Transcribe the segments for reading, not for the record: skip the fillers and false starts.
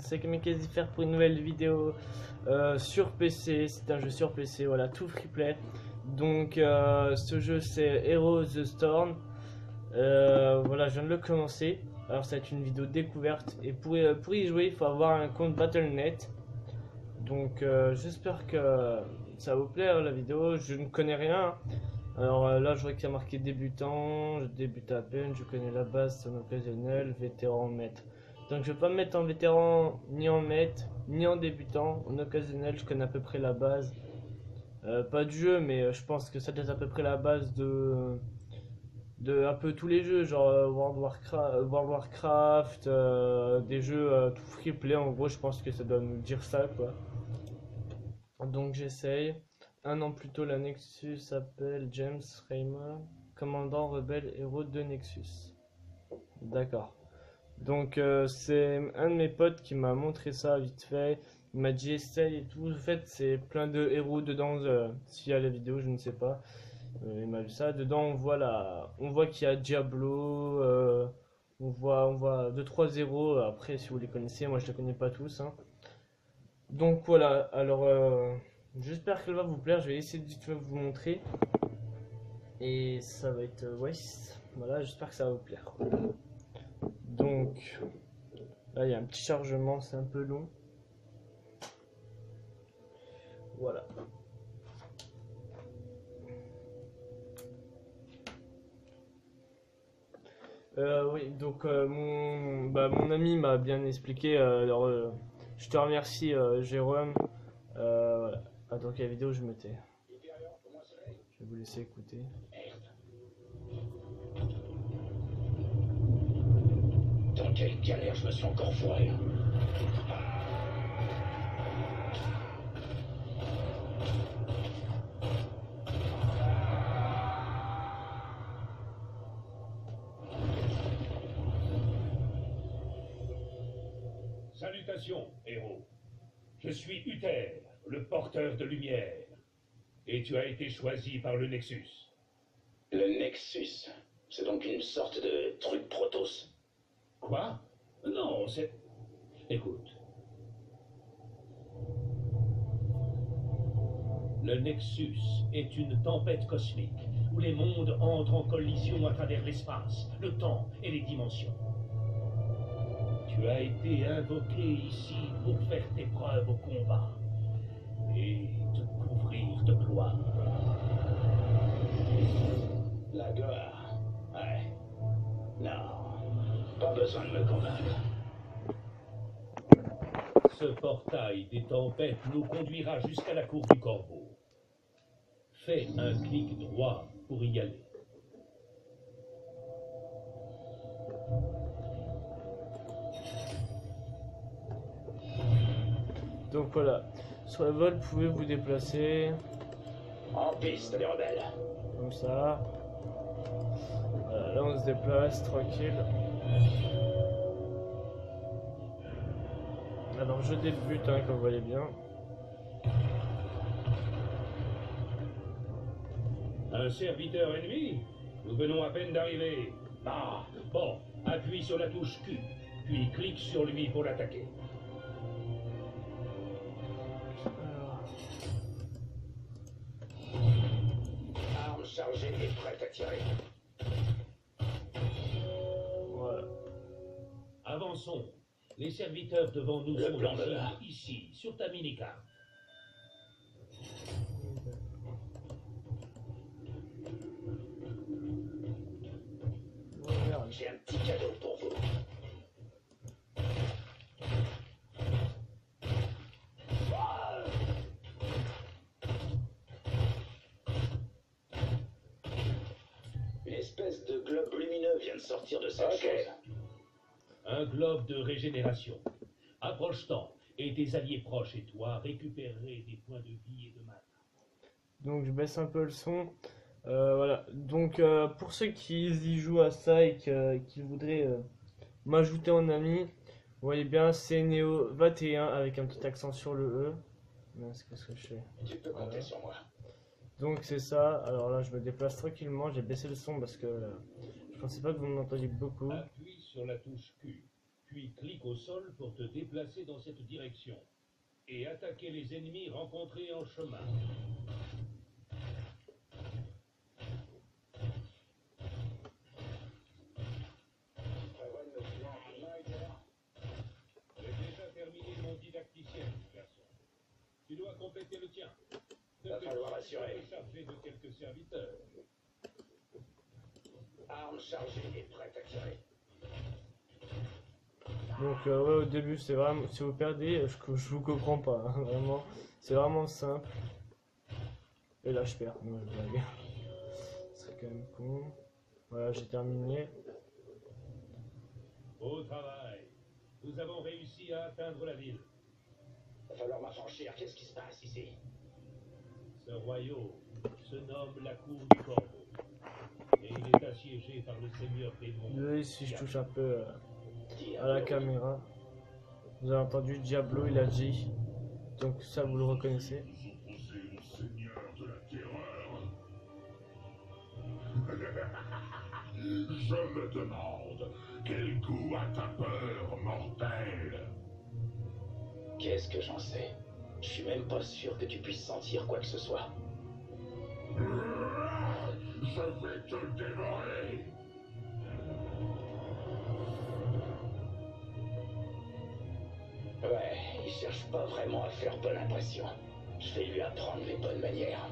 c'est Kamikaze pour une nouvelle vidéo sur PC. C'est un jeu sur PC, voilà, tout free play. Donc ce jeu c'est Heroes the Storm. Voilà, je viens de le commencer. Alors ça va être une vidéo découverte. Et pour y jouer, il faut avoir un compte Battle.net. Donc j'espère que ça va vous plaire la vidéo. Je ne connais rien. Alors là je vois qu'il y a marqué débutant, je débute à peine, je connais la base, c'est un occasionnel, vétéran, maître. Donc je vais pas me mettre en vétéran, ni en maître, ni en débutant. En occasionnel je connais à peu près la base. Pas du jeu, mais je pense que ça doit être à peu près la base de un peu tous les jeux, genre World Warcraft, des jeux tout free play. En gros je pense que ça doit nous dire ça quoi. Donc j'essaye. Un an plus tôt, la Nexus s'appelle James Raymer, commandant rebelle héros de Nexus. D'accord. Donc c'est un de mes potes qui m'a montré ça vite fait. Il m'a dit essaye et tout. En fait, c'est plein de héros dedans. S'il y a la vidéo, je ne sais pas. Il m'a vu ça. Dedans, on voit qu'il y a Diablo. On voit 2-3 héros. Après, si vous les connaissez, moi je les connais pas tous. Hein. Donc voilà. Alors. J'espère qu'elle va vous plaire, je vais essayer de vous montrer. Et ça va être... ouais, voilà, j'espère que ça va vous plaire. Donc, là il y a un petit chargement, c'est un peu long. Voilà. Oui, donc mon ami m'a bien expliqué. Je te remercie, Jérôme. Voilà. Attends, quelle vidéo je mettais. Je vais vous laisser écouter. Dans quelle galère je me suis encore foiré. Salutations, héros. Je suis Uther, le porteur de lumière. Et tu as été choisi par le Nexus. Le Nexus, c'est donc une sorte de truc Protoss. Quoi? Non, c'est... Écoute. Le Nexus est une tempête cosmique où les mondes entrent en collision à travers l'espace, le temps et les dimensions. Tu as été invoqué ici pour faire tes preuves au combat et te couvrir de gloire. La gloire? Ouais. Non, pas besoin de me convaincre. Ce portail des tempêtes nous conduira jusqu'à la cour du Corbeau. Fais un clic droit pour y aller. Donc voilà. Sur le vol, vous pouvez vous déplacer. En piste, les rebelles. Comme ça. Voilà, là on se déplace, tranquille. Alors je débute, hein, comme vous voyez bien. Un serviteur ennemi? Nous venons à peine d'arriver. Ah, bon, appuie sur la touche Q, puis clique sur lui pour l'attaquer. Arme chargée et prête à tirer. Voilà. Avançons. Les serviteurs devant nous Le sont plan de visibles là. ici, sur ta mini-carte. J'ai un petit cadeau pour vous. Une espèce de globe lumineux vient de sortir de cette chose. Un globe de régénération. Approche-t'en, et tes alliés proches et toi récupérerez des points de vie et de mana. Donc je baisse un peu le son. Voilà. Donc pour ceux qui y jouent à ça et qui voudraient m'ajouter en ami, vous voyez bien c'est Neo21 avec un petit accent sur le E. Qu'est-ce que je fais? Tu peux compter sur moi. Donc c'est ça. Alors là je me déplace tranquillement. J'ai baissé le son parce que je pensais pas que vous m'entendiez beaucoup. Appuie sur la touche Q, puis clique au sol pour te déplacer dans cette direction et attaquer les ennemis rencontrés en chemin. J'ai déjà terminé mon didacticien, garçon. Tu dois compléter le tien. Va falloir assurer. Chargé de quelques serviteurs. Arme chargée et prête à tirer. Donc ouais, au début c'est vraiment, si vous perdez, je vous comprends pas, hein, vraiment, c'est vraiment simple. Et là je perds, non je blague. Ce serait quand même con. Voilà, j'ai terminé. Au travail. Nous avons réussi à atteindre la ville. Va falloir m'affranchir. Qu'est-ce qui se passe ici? Ce royaume se nomme la cour du corbeau. Et il est assiégé par le seigneur des monts. Désolé si je touche un peu à la caméra. Vous avez entendu Diablo, il a dit. Donc ça vous le reconnaissez. Vous opposez au seigneur de la terreur. Je me demande quel goût a ta peur mortelle. Qu'est-ce que j'en sais? Je suis même pas sûr que tu puisses sentir quoi que ce soit. Je vais te dévorer. Ouais, il cherche pas vraiment à faire bonne impression. Je vais lui apprendre les bonnes manières.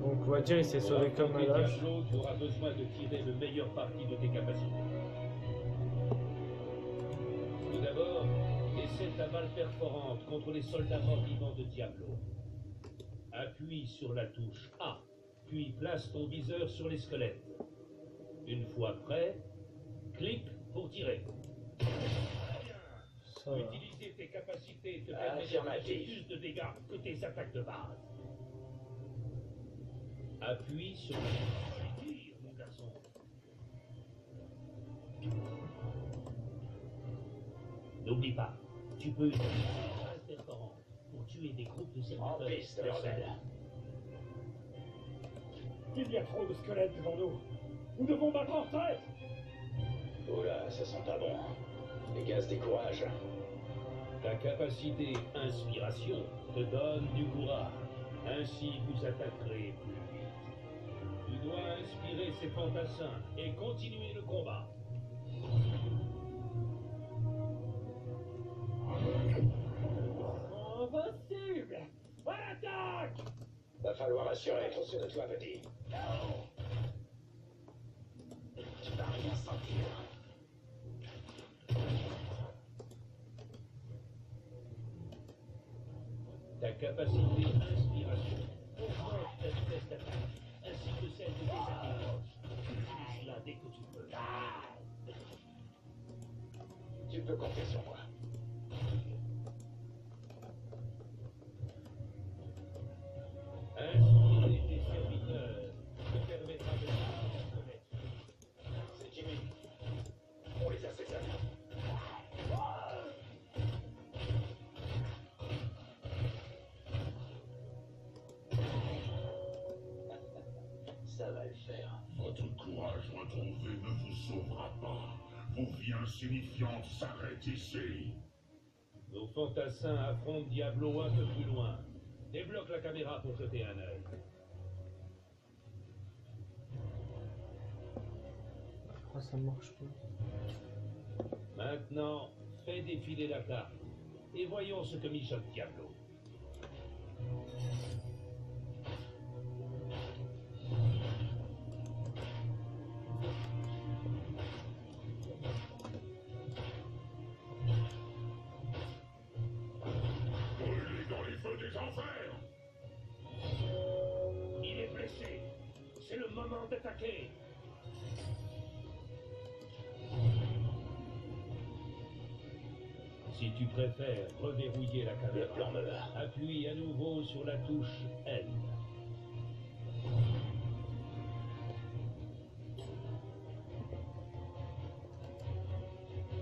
Donc on va dire il s'est sauvé comme un lâche. Diablo, tu auras besoin de tirer le meilleur parti de tes capacités. Tout d'abord, essaie ta balle perforante contre les soldats morts-vivants de Diablo. Appuie sur la touche A, puis place ton viseur sur les squelettes. Une fois prêt, clique pour tirer. Ça va. Utiliser tes capacités te permet de faire plus de dégâts que tes attaques de base. Appuie sur le tir, mon garçon. N'oublie pas, tu peux utiliser une base perforante pour tuer des groupes de En serviteurs. piste, rebelle. Il y a trop de squelettes devant nous. Nous devons battre en retraite. Oula, ça sent pas bon. Les gaz découragent. Ta capacité inspiration te donne du courage. Ainsi, vous attaquerez plus vite. Tu dois inspirer ces fantassins et continuer le combat. Invincible! À l'attaque! Va falloir assurer. Trop sûr de toi, petit. Tu vas rien sentir. Ta capacité d'inspiration augmente ta vitesse d'attaque, ainsi que celle de tes alliés proches. Utilise-la dès que tu peux. Tu peux compter sur moi. Inspirer tes serviteurs te permettra de connaître. C'est Jimmy. On les assaisonne. Ça va le faire. Votre courage retrouvé ne vous sauvera pas. Vos vies insignifiantes s'arrêtent ici. Nos fantassins affrontent Diablo un peu plus loin. Débloque la caméra pour jeter un œil. Pourquoi ça marche pas? Maintenant, fais défiler la carte et voyons ce que mijote Diablo. Brûlez dans les feux des enfers. Il est blessé. C'est le moment d'attaquer. Si tu préfères reverrouiller la Le caméra, plan me va. appuie à nouveau sur la touche L.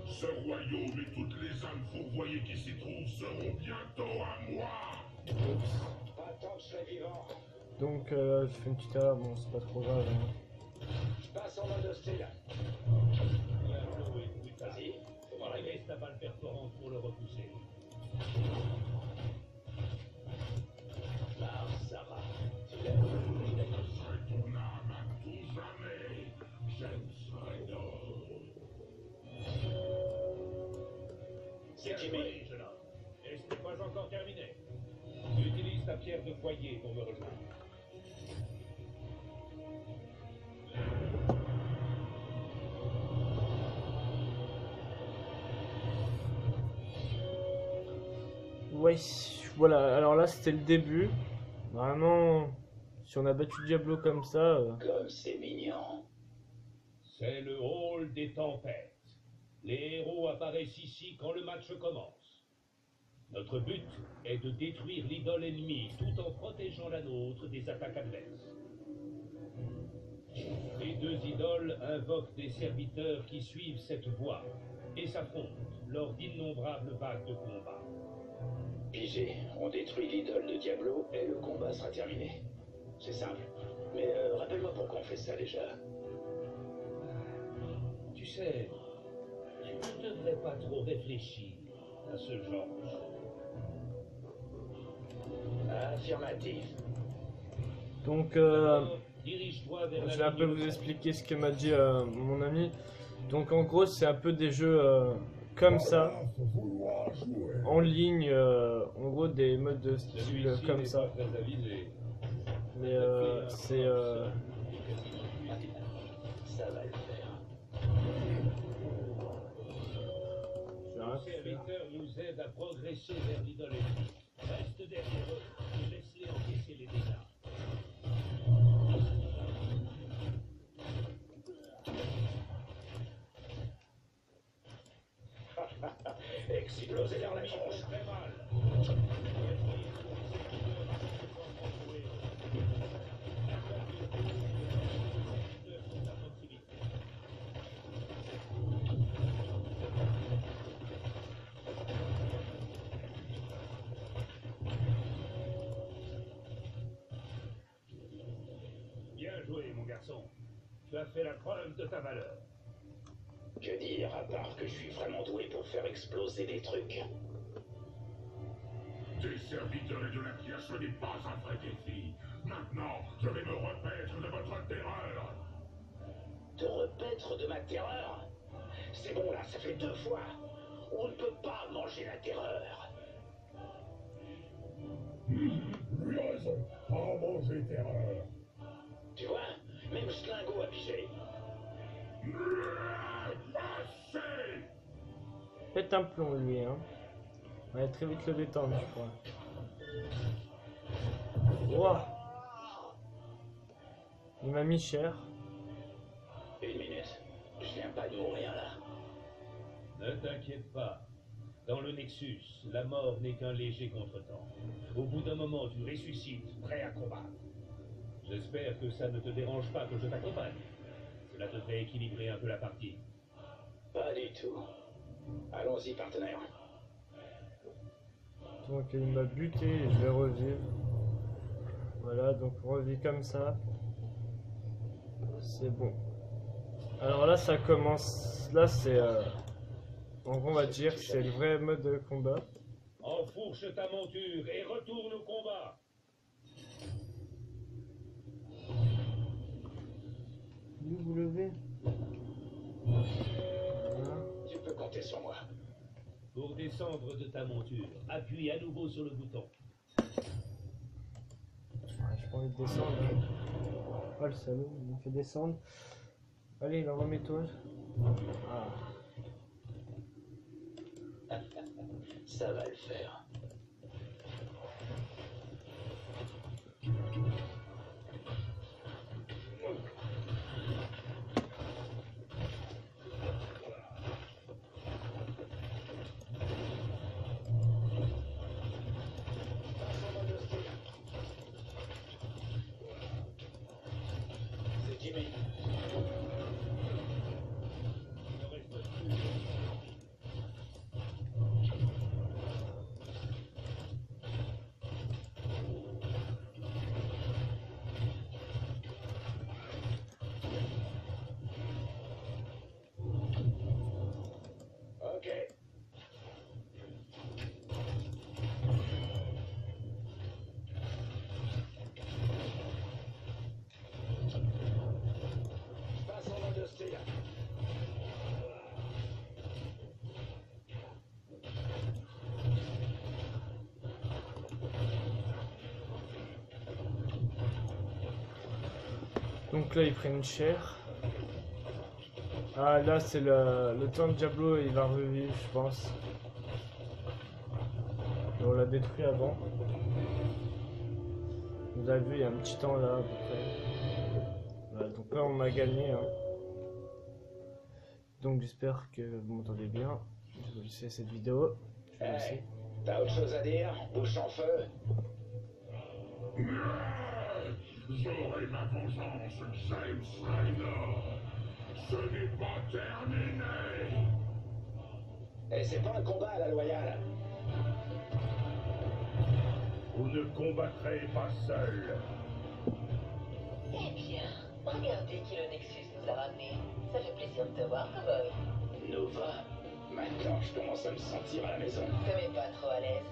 Ce royaume et toutes les âmes fourvoyées qui s'y trouvent seront bientôt à moi. Pas tant que je serai vivant. Donc je fais une petite erreur, bon c'est pas trop grave. Hein. Je passe en mode hostile. Bien joué, putain. Vas-y, fais-moi rêver. Reste ta balle perforante pour le repousser. Sarah, tu l'aimes. C'est ton âme à tout jamais. J'aime ça, C'est Bien Jimmy. joué, jeune homme. Et ce n'est pas encore terminé. Utilise ta pierre de foyer pour me rejoindre. Ouais, voilà, alors là c'était le début. Vraiment, si on a battu Diablo comme ça, Comme c'est mignon. C'est le hall des tempêtes. Les héros apparaissent ici quand le match commence. Notre but est de détruire l'idole ennemie tout en protégeant la nôtre des attaques adverses. Les deux idoles invoquent des serviteurs qui suivent cette voie et s'affrontent lors d'innombrables vagues de combat. Pigé, on détruit l'idole de Diablo et le combat sera terminé. C'est simple. Mais rappelle-moi pourquoi on fait ça déjà. Tu sais, tu ne devrais pas trop réfléchir à ce genre de choses. Affirmatif. donc Dirige-toi vers je la vais un peu ligne vous de expliquer ce que m'a dit mon ami. Donc en gros c'est un peu des jeux comme ça, en ligne, en gros des modes de style Celui-ci comme n'est ça. pas très avisé. Mais c'est Ça va le faire. je vais Nos rien faire. serviteurs nous aident à progresser vers l'idole ennemie. Reste derrière eux et laisse-les encaisser les dégâts. Exploser vers la tronche. Très mal. Bien joué, mon garçon. Tu as fait la preuve de ta valeur. Que dire à part que je suis vraiment doué pour faire exploser des trucs. Des serviteurs et de la pierre, ce n'est pas un vrai défi. Maintenant, je vais me repaître de votre terreur. Te repaître de ma terreur? C'est bon là, ça fait 2 fois. On ne peut pas manger la terreur. Lui a raison. Pas manger terreur. Tu vois, même Schlingo a pigé. Assez! Pète un plomb lui hein. On va très vite le détendre je crois. Ouah. Il m'a mis cher. 1 minute. Je viens pas de mourir là. Ne t'inquiète pas. Dans le Nexus, la mort n'est qu'un léger contretemps. Au bout d'un moment, tu ressuscites, prêt à combattre. J'espère que ça ne te dérange pas que je t'accompagne. Cela devrait équilibrer un peu la partie. Pas du tout. Allons-y, partenaire. Donc il m'a buté et je vais revivre. Voilà, donc on revit comme ça. C'est bon. Alors là ça commence. Là c'est en gros on va dire c'est le vrai mode de combat. Enfourche ta monture et retourne au combat. Vous levez. Voilà. Tu peux compter sur moi. Pour descendre de ta monture, appuie à nouveau sur le bouton. Ouais, j'ai pas envie de descendre. Hein. Oh le salaud, il me fait descendre. Allez, là remets-toi. Ah. Ça va le faire. C'est Jimmy. Il ne reste plus Donc là ils prennent cher. Ah là c'est le temps de Diablo, il va revivre je pense. Et on l'a détruit avant. Vous avez vu il y a un petit temps là à peu près. Voilà, donc là on a gagné. Hein. Donc j'espère que vous m'entendez bien. Je vais vous laisser cette vidéo. Je vais vous laisser. T'as autre chose à dire? Bouche en feu? J'aurai ma vengeance, James Ryder. Ce n'est pas terminé. Et c'est pas un combat à la loyale. Vous ne combattrez pas seul. Eh bien, regardez qui le Nexus nous a ramené. Ça fait plaisir de te voir, cowboy. Nova. Maintenant, je commence à me sentir à la maison. Te mets pas trop à l'aise.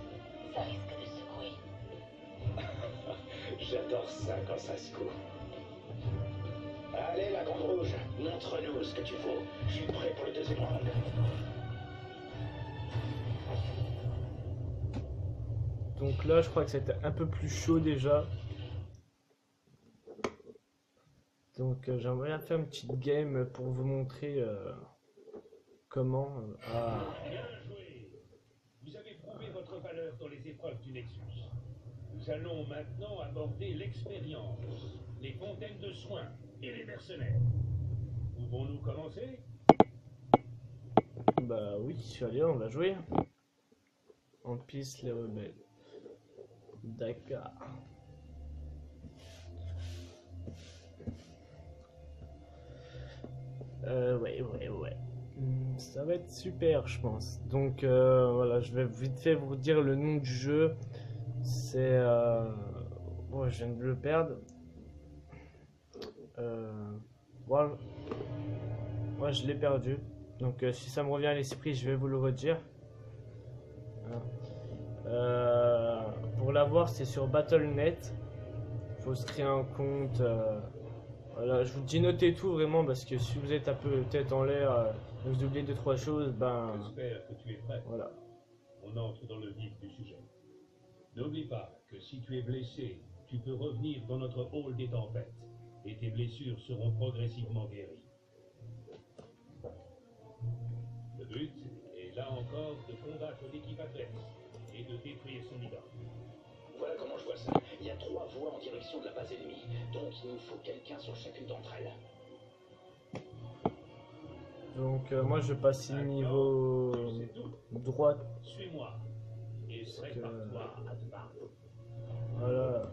Ça risque de secouer. J'adore ça quand ça secoue. Allez, la grande rouge, montre-nous ce que tu vaux. Je suis prêt pour le deuxième round. Donc là je crois que c'était un peu plus chaud déjà. Donc j'aimerais bien faire une petite game pour vous montrer comment... Bien joué. Vous avez prouvé votre valeur dans les épreuves du Nexus. Nous allons maintenant aborder l'expérience, les fontaines de soins et les mercenaires. Pouvons-nous commencer? Bah oui, allez on va jouer. En piste les rebelles. D'accord. Ouais. Ça va être super, je pense. Donc voilà, je vais vite fait vous dire le nom du jeu. C'est... Bon, je viens de le perdre. Voilà. Moi, je l'ai perdu. Donc si ça me revient à l'esprit, je vais vous le redire. Pour l'avoir, c'est sur Battle.net. Faut se créer un compte. Voilà, je vous dis notez tout vraiment parce que si vous êtes un peu tête en l'air, vous oubliez 2-3 choses, ben J'espère que tu es prêt. voilà. On entre dans le vif du sujet. N'oublie pas que si tu es blessé, tu peux revenir dans notre hall des tempêtes et tes blessures seront progressivement guéries. Le but est là encore de combattre l'équipe adverse et de détruire son idole. Voilà comment je vois ça. Il y a 3 voies en direction de la base ennemie. Donc il nous faut quelqu'un sur chacune d'entre elles. Donc moi je passe le niveau droit. Suis-moi et prépare-toi à te battre. Voilà.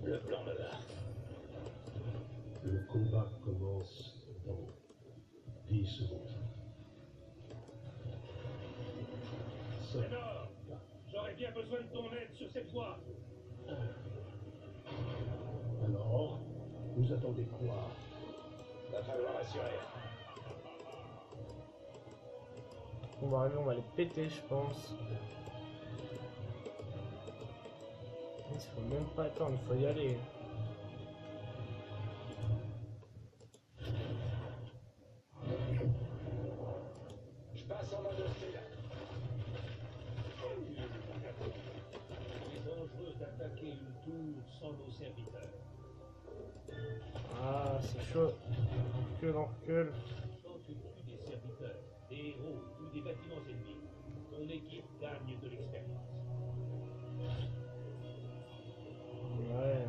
Le plan me va. Le combat commence dans 10 secondes. Alors, j'aurais bien besoin de ton aide sur cette voie. Alors, vous attendez quoi? Va falloir assurer. On va arriver, on va les péter je pense. Il faut même pas attendre, il faut y aller. Je passe en mode hostile. Il est dangereux d'attaquer une tour sans nos serviteurs. Ah c'est chaud. On recule. Quand tu tues des serviteurs, des héros ou des bâtiments ennemis, ton équipe gagne de l'expérience. Ouais.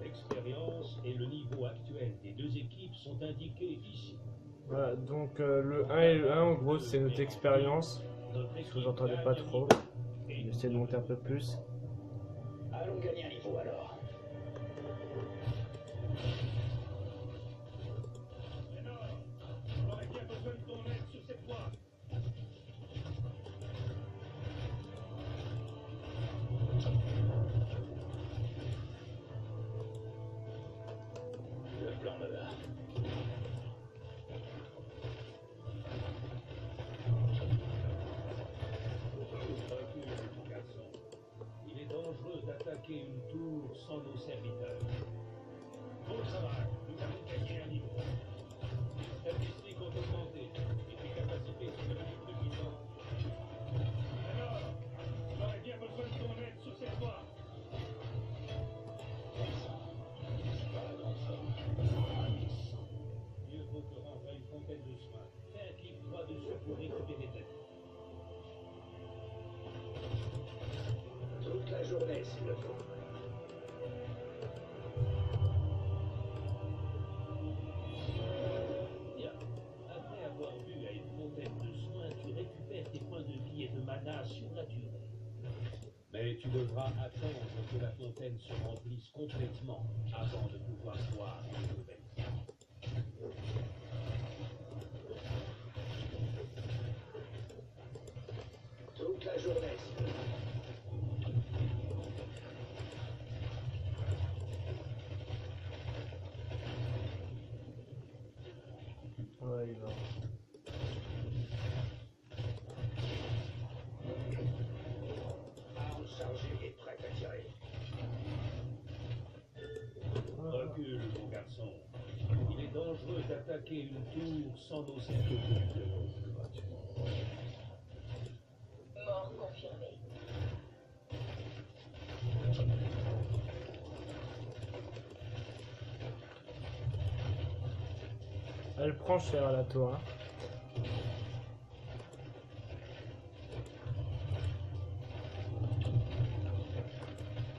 L'expérience et le niveau actuel des deux équipes sont indiqués ici. Voilà, donc le 1 et le 1 en gros c'est notre expérience. Si vous entendez pas trop, j'essaie de monter un peu plus. Allons gagner un niveau alors. J'aurais bien besoin de ton aide sur cette voie. Le plan me va. Recule, mon garçon. Il est dangereux d'attaquer une tour sans nos serviteurs. Bon travail, nous avons gagné un niveau. Les statistiques ont augmenté et tes capacités sont devenues plus puissantes. Alors, j'aurais bien besoin de ton aide sur cette voie. C'est pas la grande forme. journée s'il le faut. Bien. Après avoir bu à une fontaine de soins, tu récupères tes points de vie et de mana sur la durée. Mais tu devras attendre que la fontaine se remplisse complètement avant de pouvoir boire une nouvelle fois. Toute la journée s'il le faut. Ouais, il va. Arme chargée et prête à tirer. Recule, mon garçon. Il est dangereux d'attaquer une tour sans nos certitudes. Mort confirmée. Elle prend cher la tour. Hein.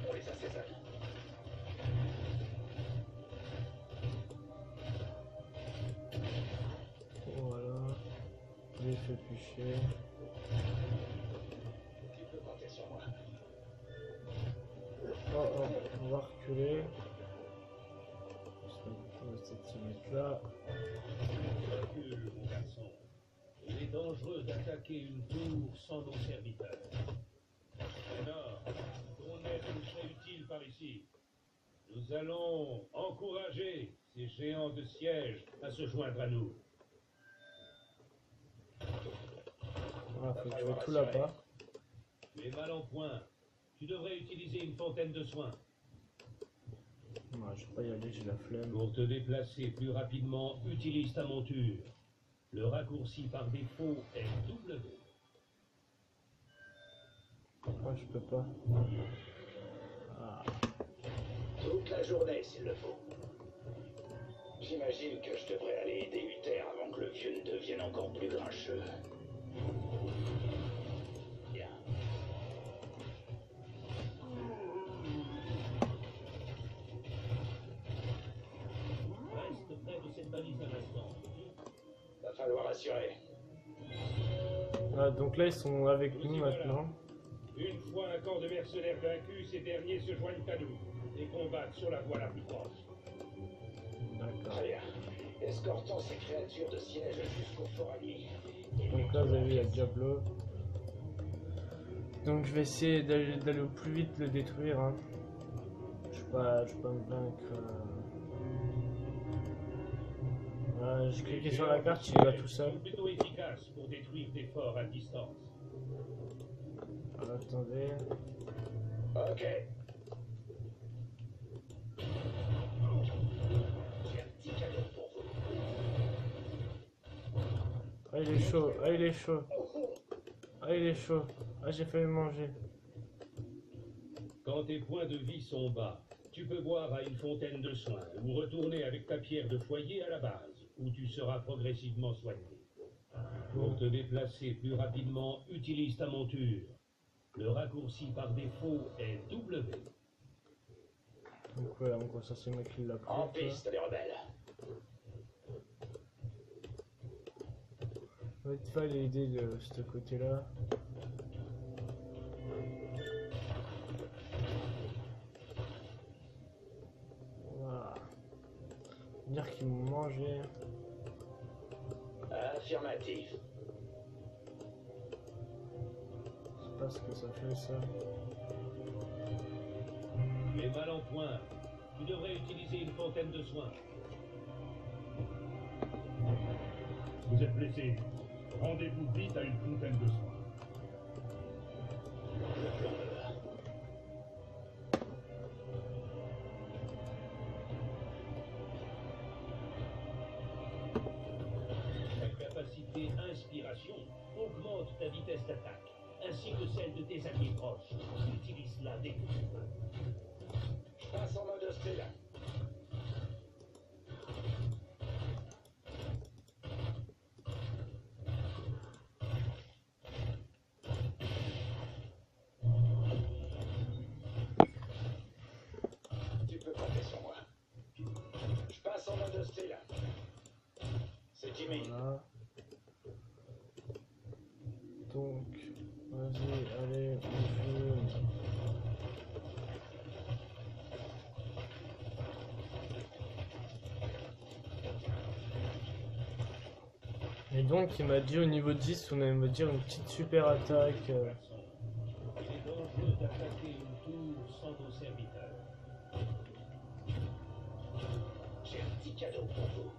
On les assaisonne. Voilà. Je l'ai fait picher. Tu peux compter sur moi. Oh, oh, on va reculer. On va essayer de se mettre là. Recule, mon garçon. Il est dangereux d'attaquer une tour sans nos serviteurs. Lénore, ton aide nous serait utile par ici. Nous allons encourager ces géants de siège à se joindre à nous. Voilà, faut que je vais tout là-bas. Tu es mal en point. Tu devrais utiliser une fontaine de soins. Ouais, je vais pas y aller, j'ai la flemme. Pour te déplacer plus rapidement, utilise ta monture. Le raccourci par défaut est W. Pourquoi je peux pas? Ah. Toute la journée s'il le faut. J'imagine que je devrais aller aider Uther avant que le vieux ne devienne encore plus grincheux. Bien. Reste près de cette balise un instant. Va falloir assurer. Ah, donc là ils sont avec nous maintenant. Une fois un camp de mercenaires vaincu, ces derniers se joignent à nous et combattent sur la voie la plus proche. D'accord. Très bien. Escortons ces créatures de siège jusqu'au fort ami. Donc là vous avez vu il y a Diablo. Donc je vais essayer d'aller au plus vite le détruire. Hein. Je vais pas me vaincre. Voilà, j'ai cliqué sur la carte, il va tout seul. Sont plutôt efficaces pour détruire des forts à distance. Voilà, attendez. Ok. J'ai un petit cadeau pour vous. Ah il est chaud, ah il est chaud. Ah il est chaud. Ah j'ai failli manger. Quand tes points de vie sont bas, tu peux boire à une fontaine de soins ou retourner avec ta pierre de foyer à la base, où tu seras progressivement soigné. Pour te déplacer plus rapidement, utilise ta monture. Le raccourci par défaut est W. Donc ouais, en gros ça c'est moi qui l'a pris. En ça. piste, les rebelles. Ouais, tu vas l'aider de ce côté-là. Voilà. Dire qu'ils m'ont mangé. Affirmatif. Je sais pas ce que ça fait ça. Tu es mal en point. Tu devrais utiliser une fontaine de soins. Vous êtes blessé. Rendez-vous vite à une fontaine de soins. Le plan me va. Ta capacité inspiration augmente ta vitesse d'attaque, ainsi que celle de tes alliés proches. Utilise-la dès que tu peux. Je passe en mode hostile. Jimmy. Voilà. Donc, vas-y, allez, on fume. Et donc, il m'a dit au niveau 10, on allait me dire une petite super attaque. Il est dangereux d'attaquer une tour sans nos serviteurs. J'ai un petit cadeau pour vous.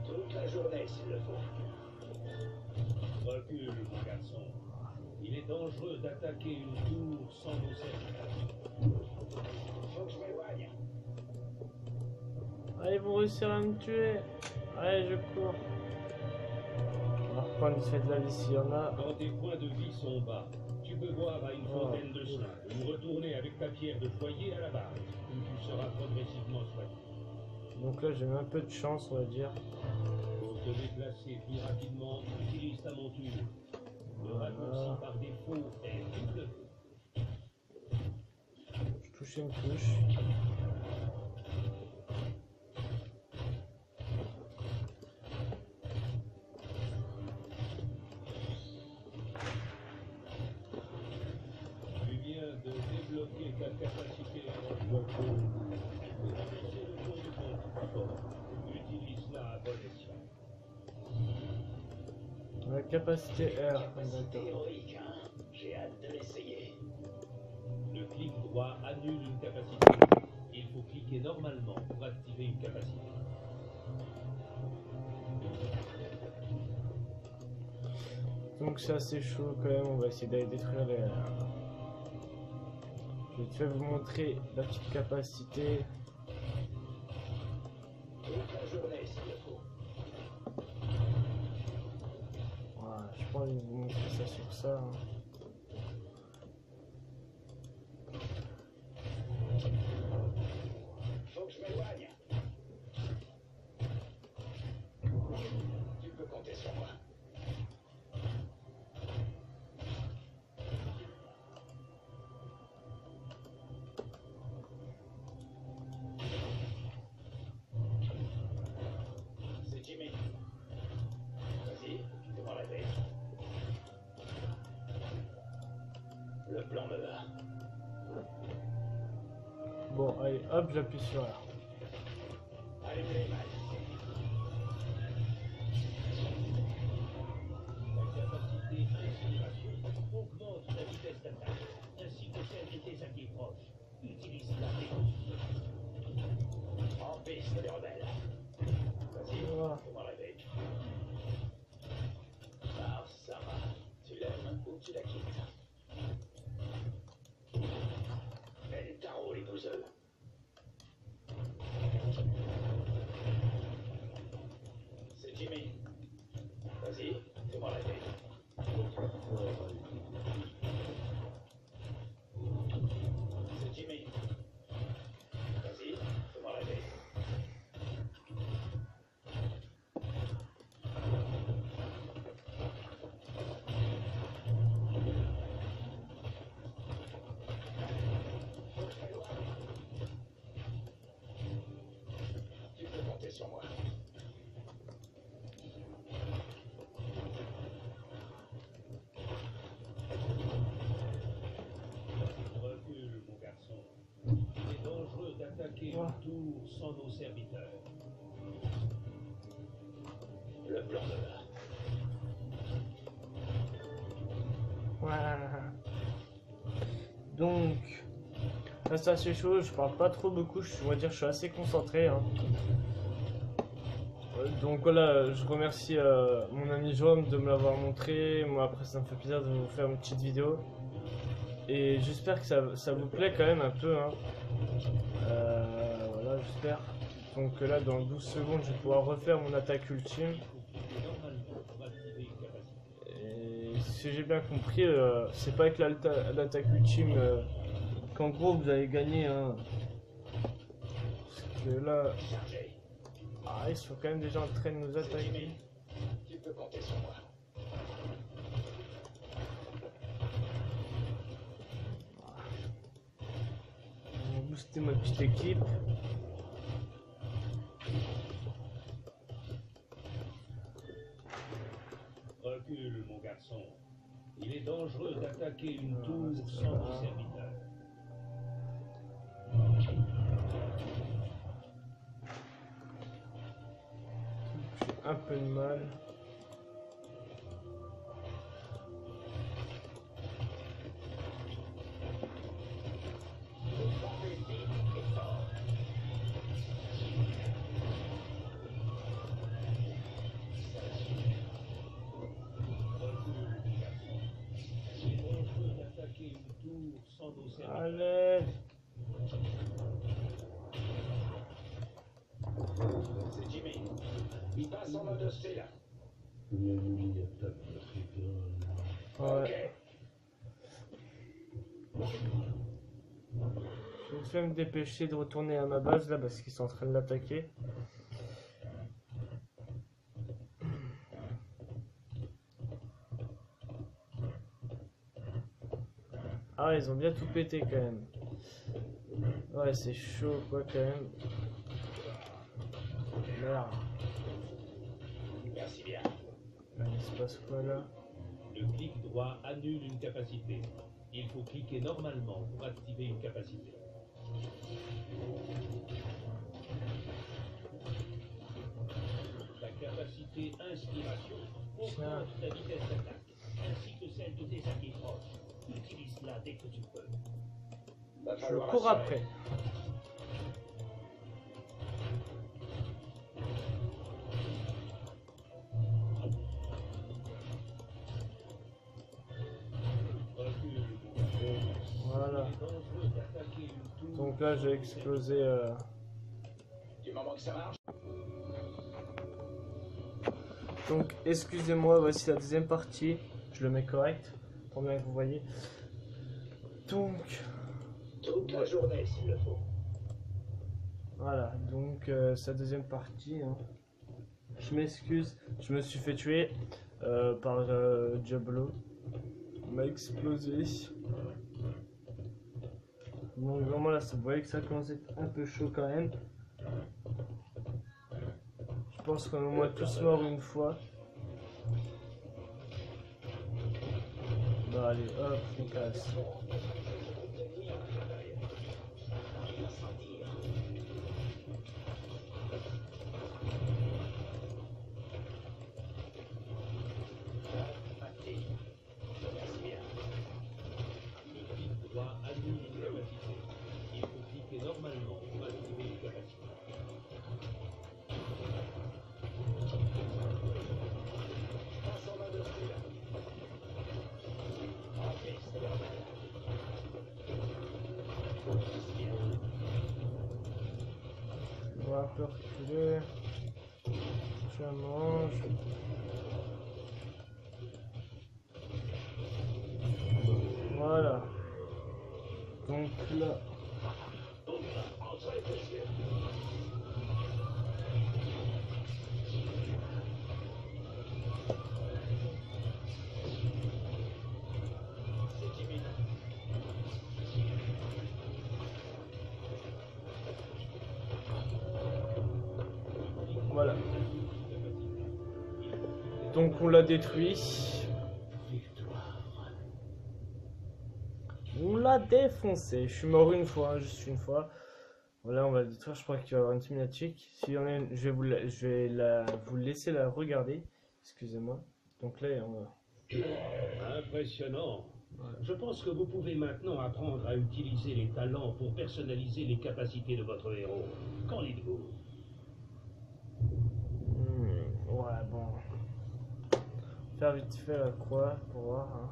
Toute la journée s'il le faut. Recule, mon garçon. Il est dangereux d'attaquer une tour sans nos serviteurs. Faut que je m'éloigne. Allez, ils vont réussir à me tuer. Allez, je cours. On va reprendre vite fait de la vie s'il y en a. Quand tes points de vie sont bas, tu peux boire à une fontaine de soins ou retourner avec ta pierre de foyer à la base, où tu seras progressivement soigné. Donc là, j'ai eu un peu de chance, on va dire. Pour te déplacer plus rapidement, utilise ta monture. Le raccourci par défaut est double. Je touche une touche. Tu viens de débloquer ta capacité à repos. C'est le tour de ton support. Utilise-la à bon escient. La capacité R. Capacité D'accord. héroïque, hein. J'ai hâte de l'essayer. Le clic droit annule une capacité. Il faut cliquer normalement pour activer une capacité. Donc c'est assez chaud quand même, on va essayer d'aller détruire les... Je vais vous montrer la petite capacité. Toute la journée s'il le faut. Voilà, je pense que je vais vous montrer ça sur ça. Hein. Faut que je m'éloigne. Tu peux compter sur moi. C'est Jimmy. Vas-y, fais-moi rêver. Le plan me va. Bon, allez, hop, j'appuie sur R. Allez, les mal. La capacité d'inspiration augmente la vitesse d'attaque, ainsi que celle de tes alliés proches. Utilise-la dès que tu peux. En piste, les rebelles. Vas-y, Voilà. fais-moi rêver. Ah, ça va. Tu l'aimes ou tu la quittes? Elle tarot les bouseux. C'est Jimmy. Vas-y, fais-moi rêver. C'est Jimmy. Vas-y, fais-moi rêver. Tu peux compter sur moi. Recule, mon garçon. Il est dangereux d'attaquer une tour sans nos serviteurs. Le plan me va. Voilà. Donc, là c'est assez chaud, je parle pas trop beaucoup, on va dire je suis assez concentré. Hein. Donc voilà, je remercie mon ami Joam de me l'avoir montré. Moi après ça me fait plaisir de vous faire une petite vidéo. Et j'espère que ça vous plaît quand même un peu. Hein. Voilà, j'espère. Donc là dans 12 secondes je vais pouvoir refaire mon attaque ultime. Et si j'ai bien compris, c'est pas avec l'attaque ultime qu'en gros vous allez gagner. Hein. Parce que là... Chargé. Ah, ils sont quand même déjà en train de nous C'est attaquer. Jimmy. Tu peux compter sur moi. booster ma petite équipe. Recule, mon garçon. Il est dangereux d'attaquer une tour sans vos serviteurs. J'ai un peu de mal. Allez. C'est Jimmy. Il passe en mode hostile là. Ouais. Je vais me dépêcher de retourner à ma base là parce qu'ils sont en train de l'attaquer. Ah, ils ont bien tout pété quand même. Ouais, c'est chaud quoi quand même. Merde. Merci bien. Là, il se passe quoi là? Le clic droit annule une capacité. Il faut cliquer normalement pour activer une capacité. La capacité inspiration augmente la vitesse d'attaque, ainsi que celle de tes alliés proches. Utilise-la dès que tu peux. Va Je falloir cours assurer. après. Recule, mon garçon. Voilà. Il est dangereux d'attaquer une tour. Donc là, j'ai explosé. Du moment que ça marche. Donc, excusez-moi, voici la deuxième partie. Je le mets correct, pour bien que vous voyez. Donc, Toute la journée s'il le faut. voilà. Donc, sa deuxième partie. Hein. Je m'excuse, je me suis fait tuer par Diablo. Il m'a explosé. Donc, vraiment là, vous voyez que ça commence à être un peu chaud quand même. Je pense qu'on est au moins tous morts une fois. Bah allez, hop, on casse. Merci bien. Le clic droit annule une capacité. Il faut cliquer normalement pour activer une capacité. Passe en mode hostile. Ok, c'est normal. Merci bien. On va un peu reculer. Je mange. Voilà. Donc là. C'est Jimmy. Voilà. Donc on l'a détruit. On l'a défoncé. Je suis mort une fois, juste une fois. Voilà, on va le détruire. Je crois qu'il va y avoir une cinématique. Si on est, je vais vous laisser la regarder. Excusez-moi. Donc là, on va. Impressionnant. Je pense que vous pouvez maintenant apprendre à utiliser les talents pour personnaliser les capacités de votre héros. Qu'en dites-vous? Ouais, bon. Faire vite fait la croix pour voir. Hein.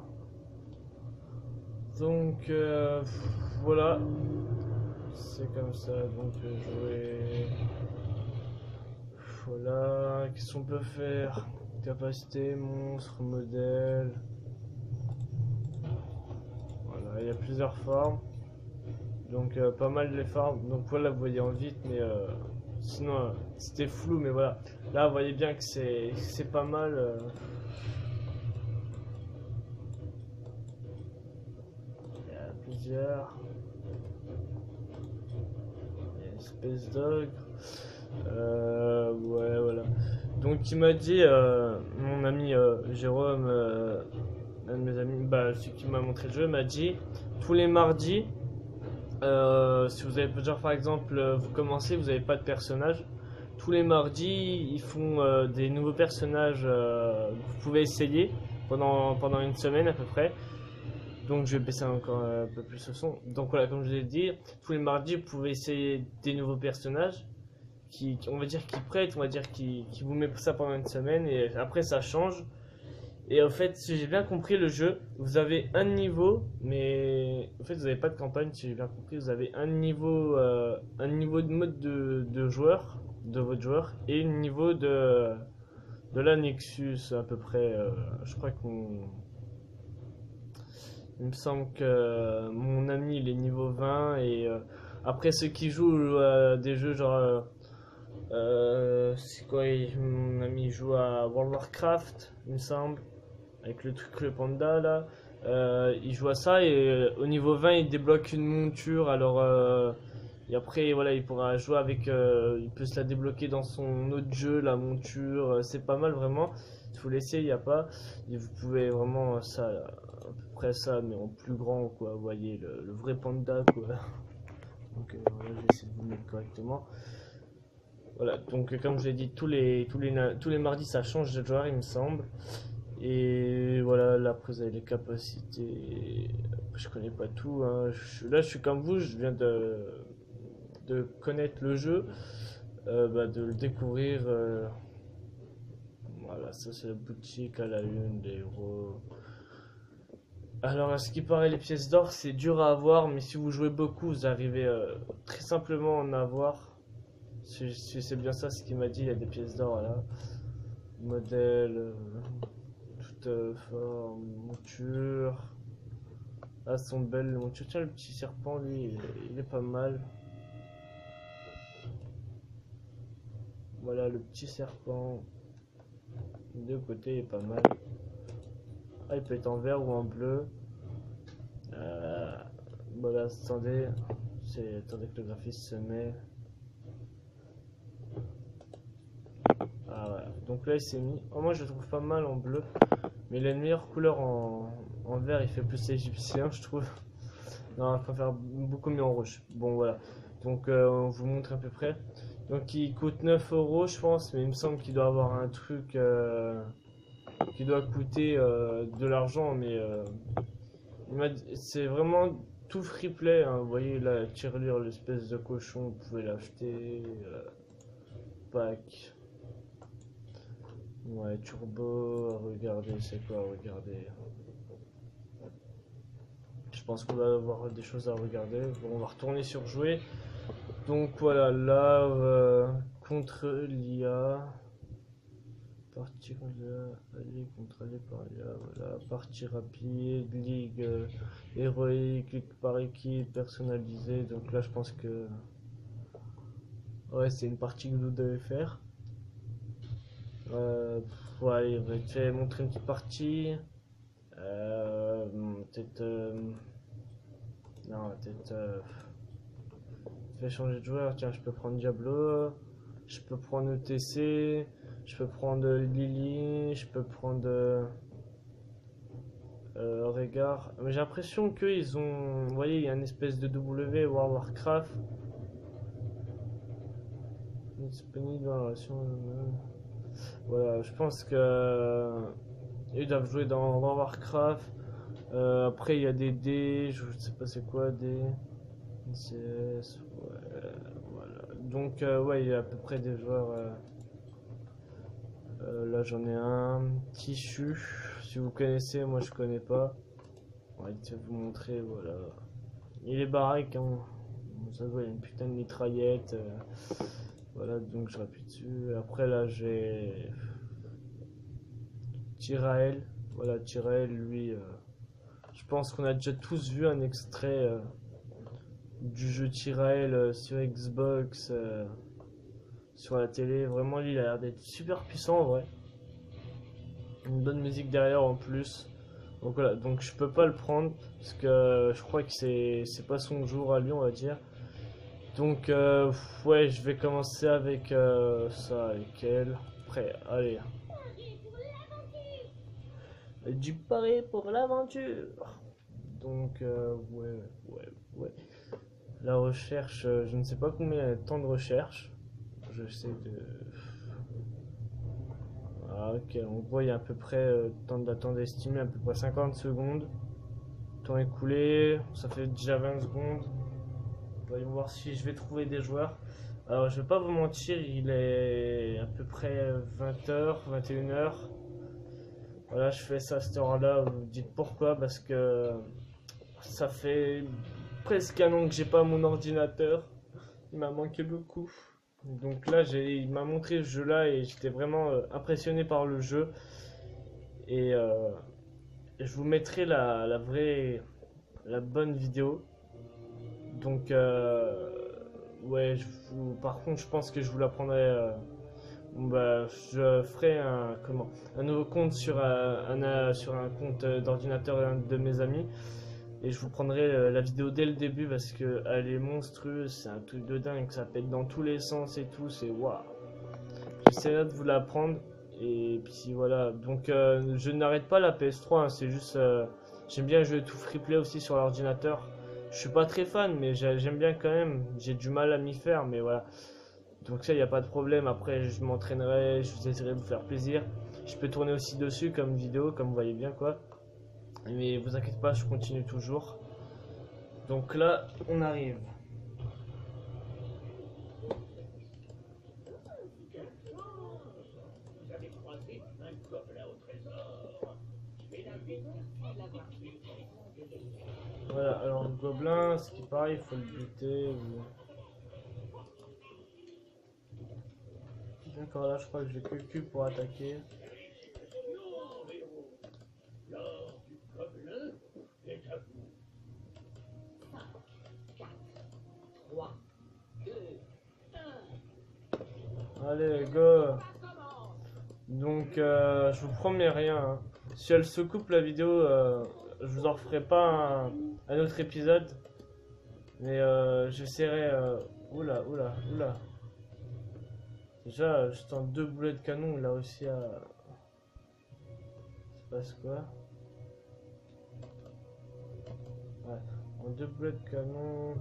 Donc voilà. C'est comme ça. Donc jouer. Voilà. Qu'est-ce qu'on peut faire? Capacité, monstre, modèle. Voilà, il y a plusieurs formes. Donc pas mal les formes. Donc voilà, vous voyez en vite, mais sinon c'était flou, mais voilà. Là, vous voyez bien que c'est pas mal. Il y a plusieurs. espèce d'ogre. Ouais, voilà. Donc il m'a dit, mon ami Jérôme, un de mes amis, bah, celui qui m'a montré le jeu, m'a dit tous les mardis, si vous avez, genre par exemple, vous commencez, vous n'avez pas de personnage, tous les mardis, ils font des nouveaux personnages que vous pouvez essayer pendant une semaine à peu près. Donc je vais baisser encore un peu plus le son. Donc voilà, comme je l'ai dit, tous les mardis, vous pouvez essayer des nouveaux personnages on va dire qui prête, on va dire qui vous met ça pendant une semaine et après ça change. Et en fait, si j'ai bien compris le jeu, vous avez un niveau, mais en fait vous n'avez pas de campagne, si j'ai bien compris, vous avez un niveau de mode de joueur, de votre joueur, et un niveau de la Nexus à peu près. Je crois il me semble que mon ami il est niveau 20 et après ceux qui jouent à des jeux genre c'est quoi, mon ami joue à World of Warcraft, il me semble, avec le truc le panda là. Il joue à ça et au niveau 20 il débloque une monture. Alors et après voilà, il pourra jouer avec, il peut se la débloquer dans son autre jeu, la monture. C'est pas mal vraiment. Il faut l'essayer, il n'y a pas. Et vous pouvez vraiment ça, à peu près ça, mais en plus grand quoi. Vous voyez le vrai panda quoi. Donc voilà, je vais essayer de vous mettre correctement. Voilà, donc comme je l'ai dit, tous les mardis ça change de joueur il me semble. Et voilà, là après vous avez les capacités. Après, je connais pas tout, hein. Là je suis comme vous, je viens de connaître le jeu, de le découvrir. Voilà, ça c'est la boutique à la une, les héros. Alors à ce qui paraît, les pièces d'or c'est dur à avoir, mais si vous jouez beaucoup vous arrivez très simplement à en avoir. Si c'est bien ça ce qu'il m'a dit, il y a des pièces d'or là. Modèle, toute forme, monture. Ah, sont belles les montures. Tiens, le petit serpent, lui, il est pas mal. Voilà, le petit serpent. De côté, il est pas mal. Ah, il peut être en vert ou en bleu. Voilà, attendez. Attendez que le graphiste se met. Ah voilà, donc là il s'est mis. Oh, moi je le trouve pas mal en bleu, mais il a une meilleure couleur en vert, il fait plus égyptien je trouve. Non, je préfère beaucoup mieux en rouge. Bon voilà, donc on vous montre à peu près. Donc il coûte 9 € je pense, mais il me semble qu'il doit avoir un truc qui doit coûter de l'argent, mais c'est vraiment tout free play, hein. Vous voyez la tirelire, l'espèce de cochon, vous pouvez l'acheter. Pack. Ouais, turbo, regardez, c'est quoi, regardez. Je pense qu'on va avoir des choses à regarder. Bon, on va retourner sur jouer. Donc voilà, là, contre l'IA. Partie aller contre aller par l'IA, voilà. Partie rapide, ligue héroïque, ligue par équipe, personnalisée. Donc là, je pense que... Ouais, c'est une partie que vous devez faire. Ouais, il va te montrer une petite partie. Peut-être. Non, peut-être. Fais changer de joueur. Tiens, je peux prendre Diablo. Je peux prendre ETC. Je peux prendre Lily. Je peux prendre. Régard. Mais j'ai l'impression qu'ils ont. Vous voyez, il y a une espèce de W, World of Warcraft. Disponible dans la relation. Voilà, je pense que ils doivent jouer dans World of Warcraft. Après, il y a des dés, je sais pas c'est quoi, des CS. Ouais, voilà. Donc, ouais, il y a à peu près des joueurs. Là, j'en ai un. Tissu, si vous connaissez, moi je connais pas. Ouais, je vais vous montrer, voilà. Il est baraque, hein. Ça voit, il y a une putain de mitraillette. Voilà, donc je rappuie dessus. Après là j'ai Tyrael. Voilà, Tyrael, lui, je pense qu'on a déjà tous vu un extrait du jeu Tyrael sur Xbox, sur la télé. Vraiment, lui, il a l'air d'être super puissant en vrai. Une bonne musique derrière en plus. Donc voilà, donc je peux pas le prendre parce que je crois que c'est pas son jour à lui, on va dire. Donc ouais, je vais commencer avec ça, avec elle. Après, allez. Du pari pour l'aventure. Donc ouais. La recherche, je ne sais pas combien il y a de temps de recherche. Je sais de... Ah, ok, on voit il y a à peu près temps d'attente estimé à peu près 50 secondes. Temps écoulé, ça fait déjà 20 secondes. Voyons voir si je vais trouver des joueurs. Alors je vais pas vous mentir, il est à peu près 20h, 21h. Voilà, je fais ça à cette heure-là. Vous me dites pourquoi? Parce que ça fait presque un an que j'ai pas mon ordinateur. Il m'a manqué beaucoup. Donc là, il m'a montré ce jeu-là et j'étais vraiment impressionné par le jeu. Et je vous mettrai la bonne vidéo. Donc ouais, par contre, je pense que je vous la prendrai. Bah, je ferai un nouveau compte sur un compte d'ordinateur d'un de mes amis. Et je vous prendrai la vidéo dès le début parce que elle est monstrueuse, c'est un truc de dingue, ça pète dans tous les sens et tout, c'est waouh. J'essaierai de vous la prendre et puis voilà. Donc je n'arrête pas la PS3, hein, c'est juste j'aime bien jouer tout free play aussi sur l'ordinateur. Je suis pas très fan mais j'aime bien quand même, j'ai du mal à m'y faire mais voilà. Donc ça, il n'y a pas de problème, après je m'entraînerai, je vous essaierai de vous faire plaisir. Je peux tourner aussi dessus comme vidéo, comme vous voyez bien quoi. Mais vous inquiétez pas, je continue toujours. Donc là, on arrive. Vous avez croisé un gobelin au trésor. Je vais l'inviter à l'avoir tué. Voilà, alors le gobelin, ce qui paraît, il faut le buter. D'accord, là je crois que j'ai que le cul pour attaquer. Non, mais l'or du gobelin est à vous. 5, 4, 3, 2, 1. Allez, go. Donc je vous promets rien, hein. Si elle se coupe la vidéo, je vous en referai pas un autre épisode. Mais j'essaierai... Oula. Déjà, juste en 2 boulets de canon, il a réussi à... Il se passe quoi? Ouais, en 2 boulets de canon...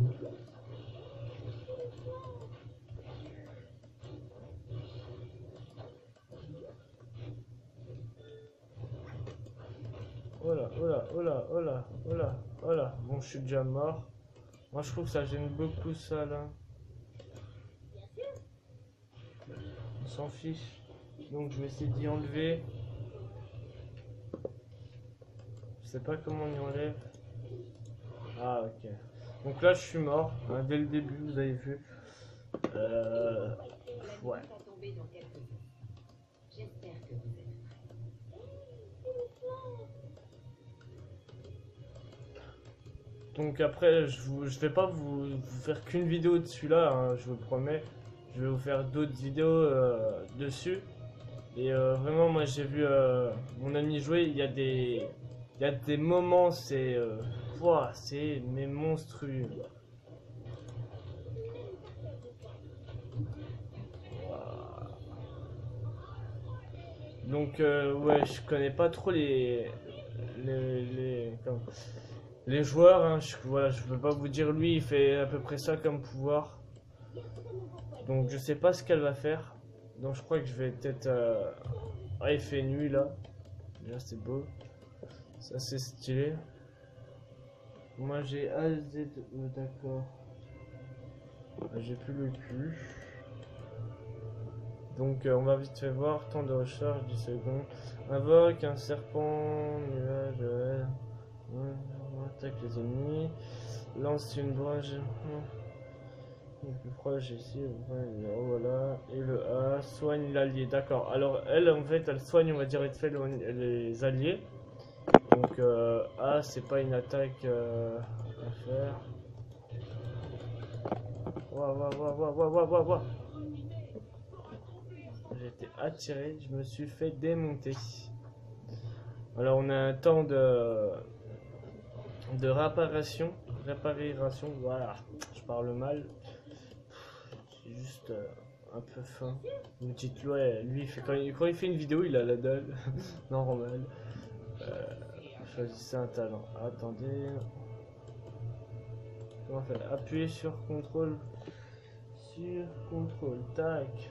Oh là. Bon, je suis déjà mort. Moi, je trouve que ça gêne beaucoup ça, là. On s'en fiche. Donc, je vais essayer d'y enlever. Je sais pas comment on y enlève. Ah, ok. Donc là, je suis mort. Hein, dès le début, vous avez vu. Ouais. J'espère que vous êtes Donc après, je vais pas vous faire qu'une vidéo dessus là, hein, je vous le promets. Je vais vous faire d'autres vidéos dessus. Et vraiment, moi j'ai vu mon ami jouer, il y a des moments, c'est mais monstrueux. Donc ouais, je connais pas trop les joueurs, hein. Voilà, je peux pas vous dire lui, il fait à peu près ça comme pouvoir. Donc je sais pas ce qu'elle va faire. Donc je crois que je vais peut-être... Ah, il fait nuit là. Déjà c'est beau. Ça c'est stylé. Moi j'ai AZ, d'accord. J'ai plus le cul. Donc on va vite fait voir. Temps de recharge 10 secondes. Invoque un serpent, nuage, on attaque les ennemis. Lance une branche. Le plus proche ici, voilà. Et le A, soigne l'allié. D'accord. Alors elle, en fait, elle soigne, on va dire, vite fait les alliés. Donc A, c'est pas une attaque à faire. Waouh. J'ai été attiré, je me suis fait démonter. Alors on a un temps de réparation, voilà, je parle mal. J'ai juste un peu faim. Une petite ouais, lui quand il fait une vidéo, il a la dalle. Normal. Choisissez un talent. Attendez. Comment faire? Appuyez sur contrôle. Sur contrôle. Tac.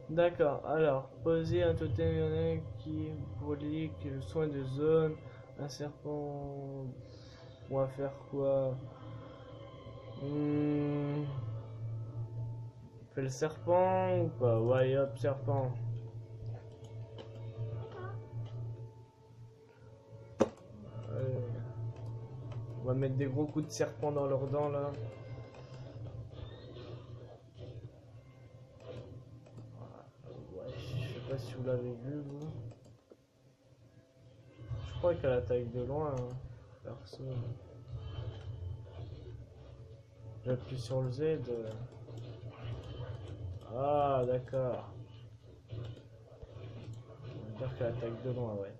D'accord, alors, poser un totem qui brolique le soin de zone, un serpent, on va faire quoi? Fait le serpent ou pas? Ouais, hop, serpent. Allez. On va mettre des gros coups de serpent dans leurs dents là. Je sais pas si vous l'avez vu, vous. Je crois qu'elle attaque de loin, hein, perso. J'appuie sur le Z. Ah, d'accord. On va dire qu'elle attaque de loin, ouais.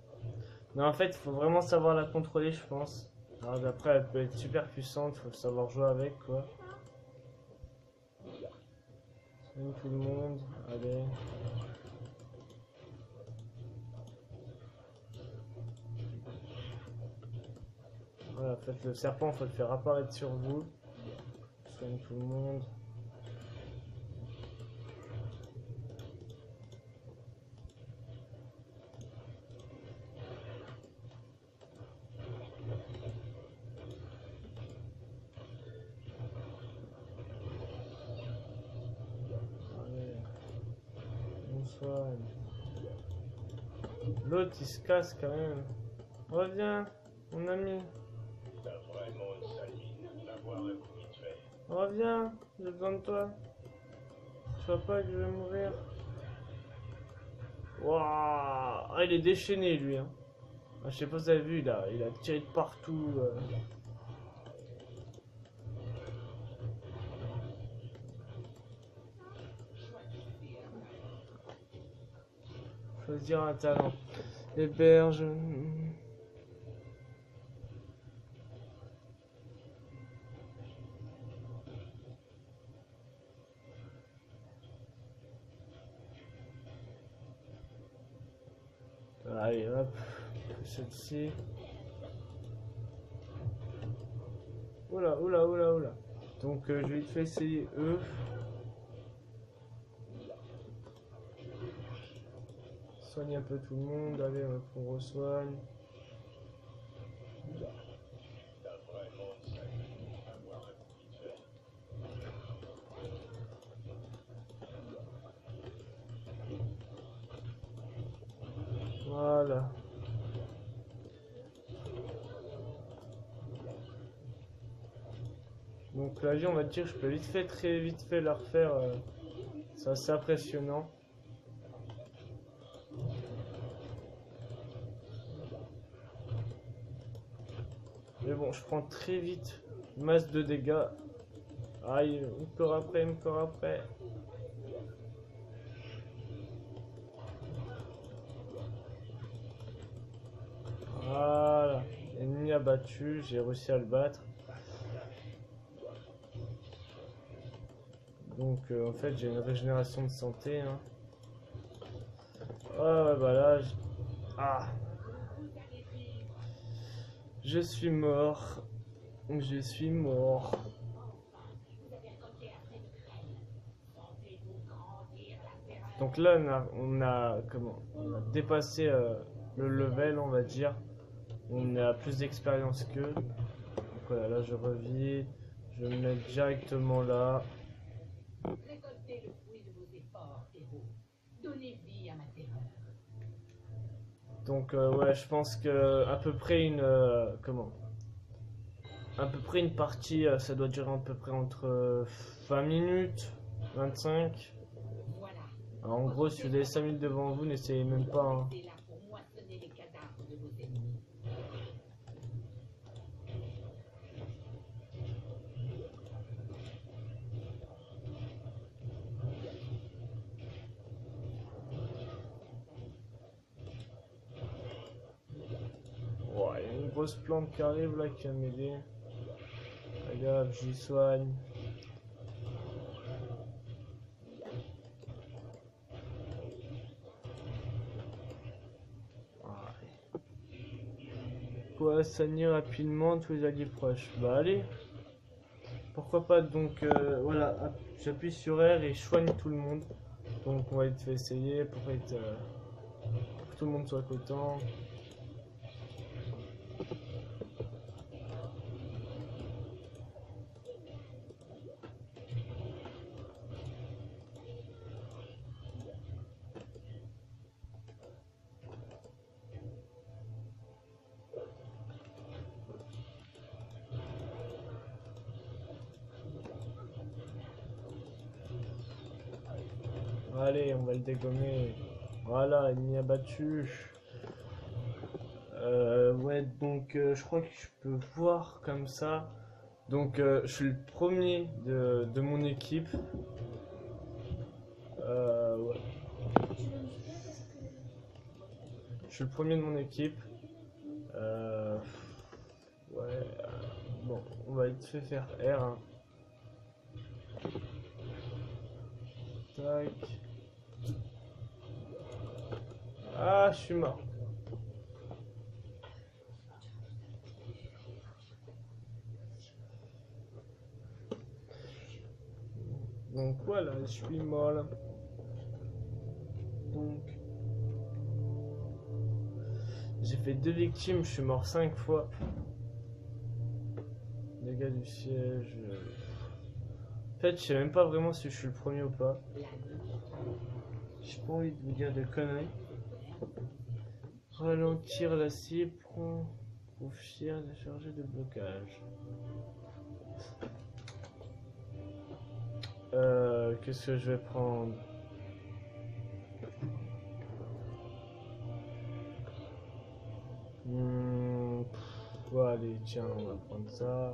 Mais en fait, il faut vraiment savoir la contrôler, je pense. Alors d'après, elle peut être super puissante, faut savoir jouer avec, quoi. Salut tout le monde, allez. Voilà, faites le serpent, faut le faire apparaître sur vous. Soigne tout le monde. Allez. Bonsoir. L'autre il se casse quand même. Reviens, mon ami. Reviens, j'ai besoin de toi. Tu vois pas que je vais mourir. Waouh, ah, il est déchaîné lui. Hein. Ah, je sais pas si vous avez vu, il a tiré de partout. Choisir un talent. Héberge. Allez hop, celle-ci. Oula, oula, oula, oula. Donc je vais te faire essayer eux. Soigne un peu tout le monde, allez on resoigne. Voilà. Donc la vie, on va dire, je peux très vite fait la refaire. C'est assez impressionnant. Mais bon, je prends très vite masse de dégâts. Aïe, encore après, encore après. Voilà, ennemi abattu, j'ai réussi à le battre. Donc en fait j'ai une régénération de santé. Hein. Ah ouais, bah là, ah. Je suis mort. Je suis mort. Donc là on a dépassé le level, on va dire. On a plus d'expérience qu'eux. Donc voilà, là je revis. Je vais me mettre directement là. Récoltez le fruit de vos efforts, héros. Donnez vie à ma terreur. Donc ouais, je pense que à peu près une partie, ça doit durer à peu près entre 20 minutes, 25. Voilà. Alors, en gros, si vous avez 5 minutes devant vous, n'essayez même pas. Hein. Restez là pour moissonner les cadavres de vos ennemis. Ouais, il y a une grosse plante qui arrive là qui va m'aider. Regarde, j'y soigne. Quoi, soigner rapidement tous les alliés proches. Bah allez. Pourquoi pas, donc voilà, j'appuie sur R et je soigne tout le monde. Donc on va essayer pour que tout le monde soit content. Allez, on va le dégommer. Voilà, ennemi abattu. Ouais, donc je crois que je peux voir comme ça. Donc je suis le premier de mon équipe. Ouais. Je suis le premier de mon équipe. Ouais. Bon, on va vite fait faire R. Hein. Tac. Ah, je suis mort. Donc voilà, je suis mort là. Donc j'ai fait 2 victimes, je suis mort 5 fois. Dégâts du siège. En fait, je sais même pas vraiment si je suis le premier ou pas. J'ai pas envie de vous dire de conneries. Ralentir la cible, profir, décharger de blocage. Qu'est-ce que je vais prendre? Ouais, allez, tiens, on va prendre ça.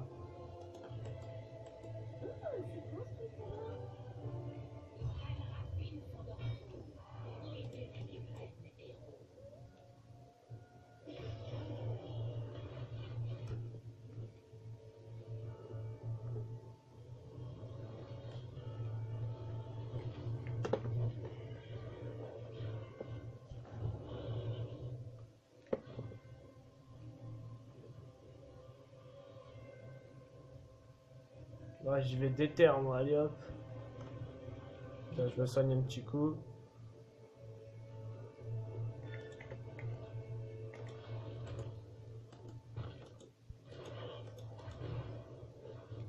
Ouais, j'y vais déter, moi, allez hop. Là, je me soigne un petit coup.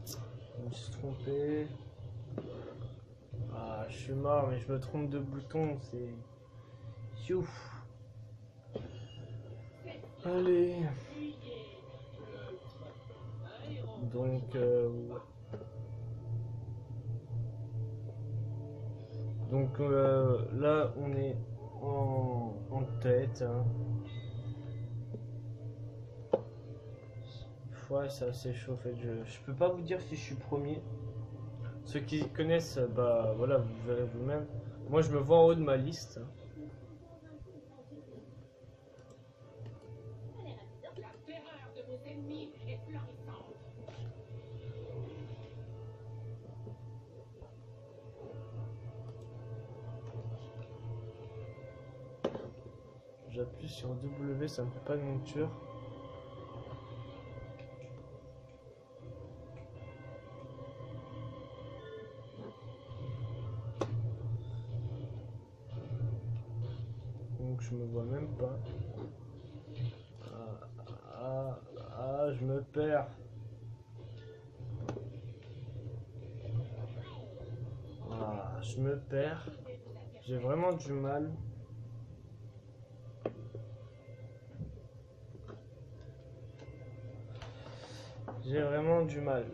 Je me suis trompé. Ah, je suis mort, mais je me trompe de bouton, c'est... Youf. Allez. Donc, ouais. Donc là, on est en tête. Hein. Ouais, c'est assez chaud. En fait, je peux pas vous dire si je suis premier. Ceux qui connaissent, bah voilà, vous verrez vous-même. Moi, je me vois en haut de ma liste. La terreur de vos ennemis est florissante. J'appuie sur W, ça me fait pas de monture. Donc je me vois même pas. Je me perds. Ah, je me perds. J'ai vraiment du mal. J'ai vraiment du mal.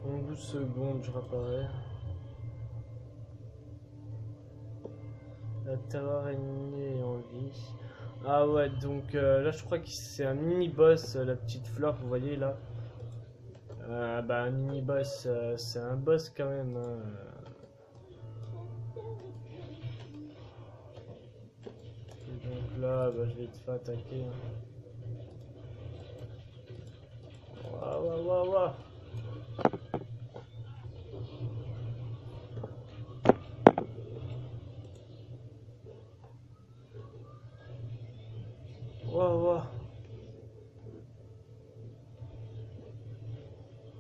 En 12 secondes, je réapparais. La terreur ennemie est en vie. Ah ouais, donc là je crois que c'est un mini-boss, la petite fleur que vous voyez là. Bah un mini-boss, c'est un boss quand même. Hein. Et donc là, bah, je vais te faire attaquer. Hein. Waouh.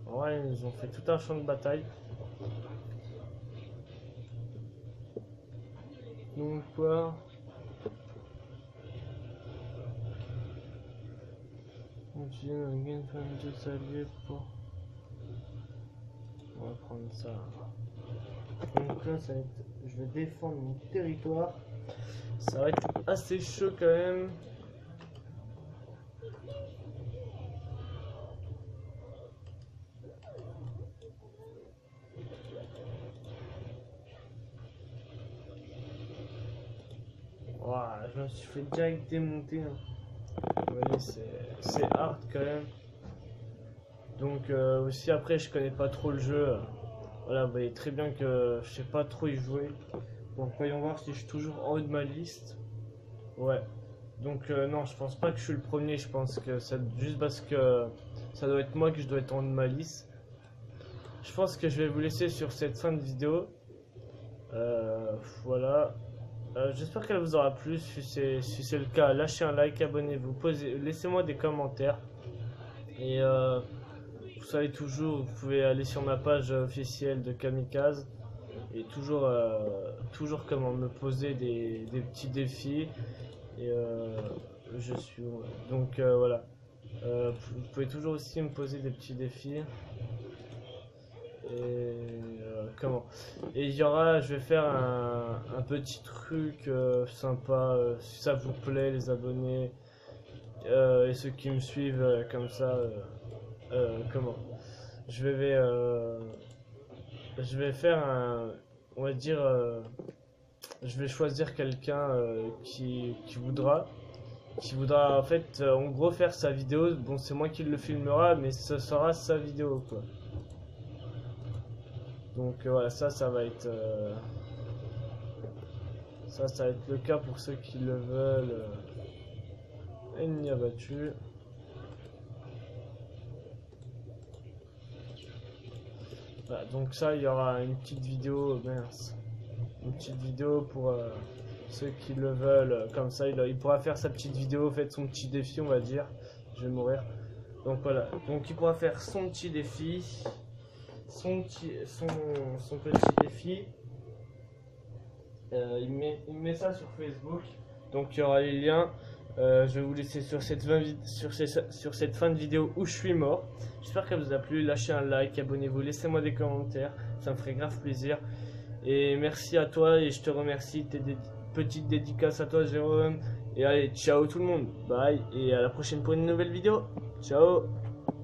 Ouais, ils ont fait tout un champ de bataille. Donc quoi? On va prendre ça. Donc là, ça va être... je vais défendre mon territoire. Ça va être assez chaud quand même. Wow, je me suis fait direct démonter. Hein. Vous voyez, c'est hard quand même. Donc aussi après, je connais pas trop le jeu. Voilà, vous voyez très bien que je sais pas trop y jouer. Donc voyons voir si je suis toujours en haut de ma liste. Ouais. Donc non, je pense pas que je suis le premier. Je pense que c'est juste parce que ça doit être moi que je dois être en haut de ma liste. Je pense que je vais vous laisser sur cette fin de vidéo. Voilà. J'espère qu'elle vous aura plu. Si c'est le cas, lâchez un like, abonnez-vous, laissez-moi des commentaires. Et vous savez toujours, vous pouvez aller sur ma page officielle de Kamikaze et toujours comment me poser des petits défis. Et je suis donc voilà. Vous pouvez toujours aussi me poser des petits défis. Et comment? Et il y aura, je vais faire un petit truc sympa, si ça vous plaît les abonnés et ceux qui me suivent comme ça. Comment? Je vais faire on va dire, je vais choisir quelqu'un qui voudra en fait en gros faire sa vidéo. Bon, c'est moi qui le filmera, mais ce sera sa vidéo quoi. Donc voilà, ça va être le cas pour ceux qui le veulent. Ennemi abattu. Voilà, donc ça, il y aura une petite vidéo, une petite vidéo pour ceux qui le veulent. Comme ça, il pourra faire sa petite vidéo, fait son petit défi, on va dire. Je vais mourir. Donc voilà, donc il pourra faire son petit défi. Son petit défi. Il met ça sur Facebook. Donc il y aura les liens. Je vais vous laisser sur cette fin de vidéo où je suis mort. J'espère qu'elle vous a plu. Lâchez un like, abonnez-vous, laissez-moi des commentaires. Ça me ferait grave plaisir. Et merci à toi et je te remercie. Petite dédicace à toi Jérôme. Et allez, ciao tout le monde. Bye et à la prochaine pour une nouvelle vidéo. Ciao.